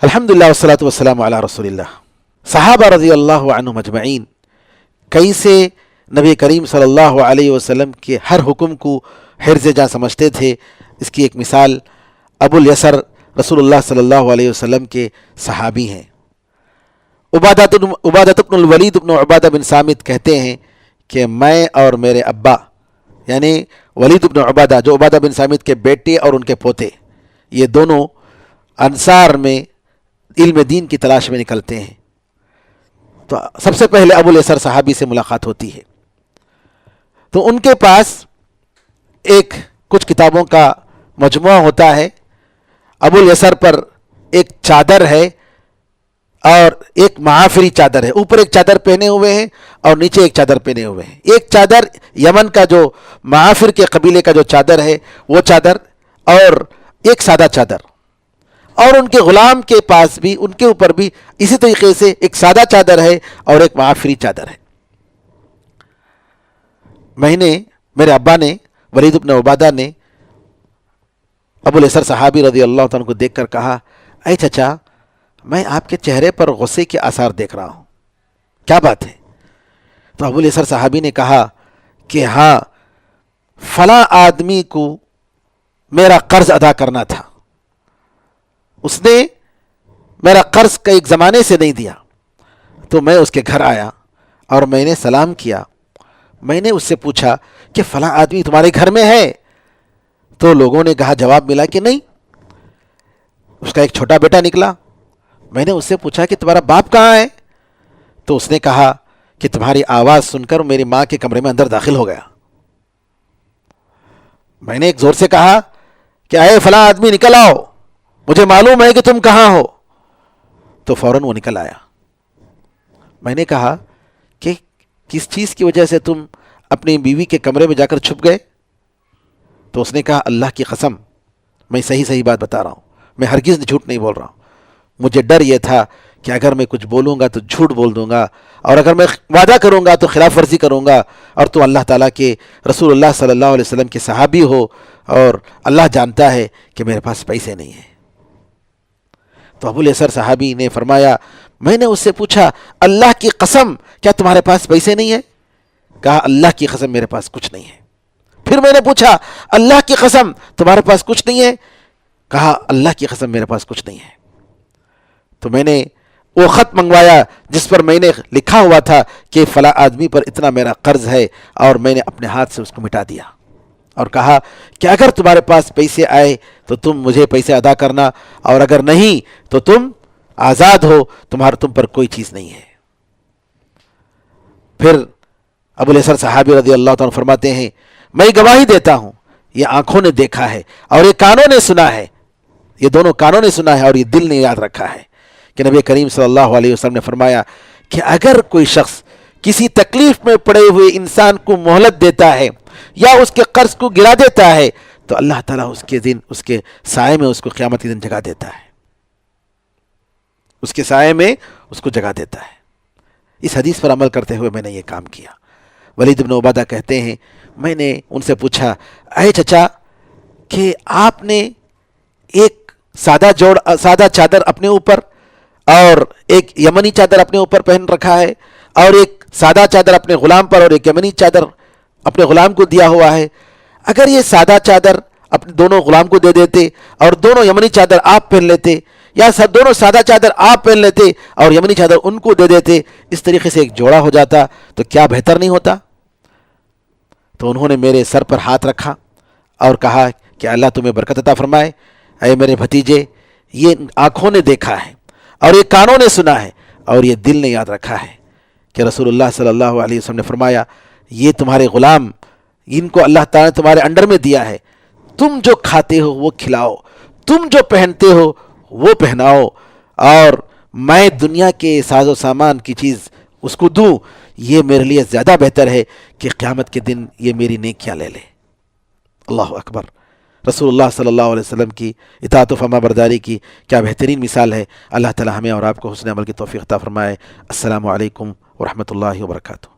الحمدللہ والصلاۃ والسلام علی رسول اللہ. صحابہ رضی اللہ عنہم اجمعین کیسے نبی کریم صلی اللہ علیہ وسلم کے ہر حکم کو حرز جاں سمجھتے تھے، اس کی ایک مثال ابو الیسر رسول اللہ صلی اللہ علیہ وسلم کے صحابی ہیں. عبادۃ بن الولید بن عبادہ بن صامت کہتے ہیں کہ میں اور میرے ابا یعنی ولید بن عبادہ جو عبادہ بن صامت کے بیٹے اور ان کے پوتے، یہ دونوں انصار میں علم دین کی تلاش میں نکلتے ہیں. تو سب سے پہلے ابو الیسر صحابی سے ملاقات ہوتی ہے، تو ان کے پاس کچھ کتابوں کا مجموعہ ہوتا ہے. ابو الیسر پر ایک چادر ہے اور ایک معافری چادر ہے، اوپر ایک چادر پہنے ہوئے ہیں اور نیچے ایک چادر پہنے ہوئے ہیں. ایک چادر یمن کا جو معافر کے قبیلے کا جو چادر ہے وہ چادر، اور ایک سادہ چادر، اور ان کے غلام کے پاس بھی ان کے اوپر بھی اسی طریقے سے ایک سادہ چادر ہے اور ایک معافری چادر ہے. میرے ابا نے ولید بن عبادہ نے ابو الیسر صحابی رضی اللہ عنہ کو دیکھ کر کہا، اے چچا، میں آپ کے چہرے پر غصے کے آثار دیکھ رہا ہوں، کیا بات ہے؟ تو ابو الیسر صحابی نے کہا کہ ہاں، فلاں آدمی کو میرا قرض ادا کرنا تھا، اس نے میرا قرض کا ایک زمانے سے نہیں دیا. تو میں اس کے گھر آیا اور میں نے سلام کیا. میں نے اس سے پوچھا کہ فلاں آدمی تمہارے گھر میں ہے؟ تو لوگوں نے کہا، جواب ملا کہ نہیں. اس کا ایک چھوٹا بیٹا نکلا. میں نے اس سے پوچھا کہ تمہارا باپ کہاں ہے؟ تو اس نے کہا کہ تمہاری آواز سن کر میری ماں کے کمرے میں اندر داخل ہو گیا. میں نے ایک زور سے کہا کہ اے فلاں آدمی نکل آؤ، مجھے معلوم ہے کہ تم کہاں ہو. تو فوراً وہ نکل آیا. میں نے کہا کہ کس چیز کی وجہ سے تم اپنی بیوی کے کمرے میں جا کر چھپ گئے؟ تو اس نے کہا، اللہ کی قسم میں صحیح بات بتا رہا ہوں، میں ہرگز جھوٹ نہیں بول رہا ہوں. مجھے ڈر یہ تھا کہ اگر میں کچھ بولوں گا تو جھوٹ بول دوں گا، اور اگر میں وعدہ کروں گا تو خلاف ورزی کروں گا، اور تو اللہ تعالیٰ کے رسول اللہ صلی اللہ علیہ وسلم کے صحابی ہو، اور اللہ جانتا ہے کہ میرے پاس پیسے نہیں ہیں. تو ابو الیسر صحابی نے فرمایا، میں نے اس سے پوچھا، اللہ کی قسم کیا تمہارے پاس پیسے نہیں ہیں؟ کہا، اللہ کی قسم میرے پاس کچھ نہیں ہے. پھر میں نے پوچھا، اللہ کی قسم تمہارے پاس کچھ نہیں ہے؟ کہا، اللہ کی قسم میرے پاس کچھ نہیں ہے. تو میں نے وہ خط منگوایا جس پر میں نے لکھا ہوا تھا کہ فلاں آدمی پر اتنا میرا قرض ہے، اور میں نے اپنے ہاتھ سے اس کو مٹا دیا اور کہا کہ اگر تمہارے پاس پیسے آئے تو تم مجھے پیسے ادا کرنا، اور اگر نہیں تو تم آزاد ہو، تم پر کوئی چیز نہیں ہے. پھر ابو الیسر صحابی رضی اللہ عنہ فرماتے ہیں، میں گواہی دیتا ہوں، یہ آنکھوں نے دیکھا ہے اور یہ کانوں نے سنا ہے، یہ دونوں کانوں نے سنا ہے اور یہ دل نے یاد رکھا ہے کہ نبی کریم صلی اللہ علیہ وسلم نے فرمایا کہ اگر کوئی شخص کسی تکلیف میں پڑے ہوئے انسان کو مہلت دیتا ہے یا اس کے قرض کو گرا دیتا ہے تو اللہ تعالیٰ اس کے سائے میں اس کو قیامت کے دن جگہ دیتا ہے، اس کے سائے میں اس کو جگہ دیتا ہے. اس حدیث پر عمل کرتے ہوئے میں نے یہ کام کیا. ولید بن عبادہ کہتے ہیں، میں نے ان سے پوچھا، اے چچا، کہ آپ نے ایک سادہ چادر اپنے اوپر اور ایک یمنی چادر اپنے اوپر پہن رکھا ہے، اور ایک سادہ چادر اپنے غلام پر اور ایک یمنی چادر اپنے غلام کو دیا ہوا ہے. اگر یہ سادہ چادر اپنے دونوں غلام کو دے دیتے اور دونوں یمنی چادر آپ پہن لیتے، یا دونوں سادہ چادر آپ پہن لیتے اور یمنی چادر ان کو دے دیتے، اس طریقے سے ایک جوڑا ہو جاتا، تو کیا بہتر نہیں ہوتا؟ تو انہوں نے میرے سر پر ہاتھ رکھا اور کہا کہ اللہ تمہیں برکت عطا فرمائے. اے میرے بھتیجے، یہ آنکھوں نے دیکھا ہے اور یہ کانوں نے سنا ہے اور یہ دل نے یاد رکھا ہے کہ رسول اللہ صلی اللہ علیہ وسلم نے فرمایا، یہ تمہارے غلام، ان کو اللہ تعالیٰ نے تمہارے انڈر میں دیا ہے، تم جو کھاتے ہو وہ کھلاؤ، تم جو پہنتے ہو وہ پہناؤ، اور میں دنیا کے ساز و سامان کی چیز اس کو دوں، یہ میرے لیے زیادہ بہتر ہے کہ قیامت کے دن یہ میری نیکیاں لے لے. اللہ اکبر. رسول اللہ صلی اللہ علیہ وسلم کی اطاعت و فرما برداری کی کیا بہترین مثال ہے. اللہ تعالی ہمیں اور آپ کو حسن عمل کی توفیق عطا فرمائے. السلام علیکم ورحمۃ اللہ وبرکاتہ.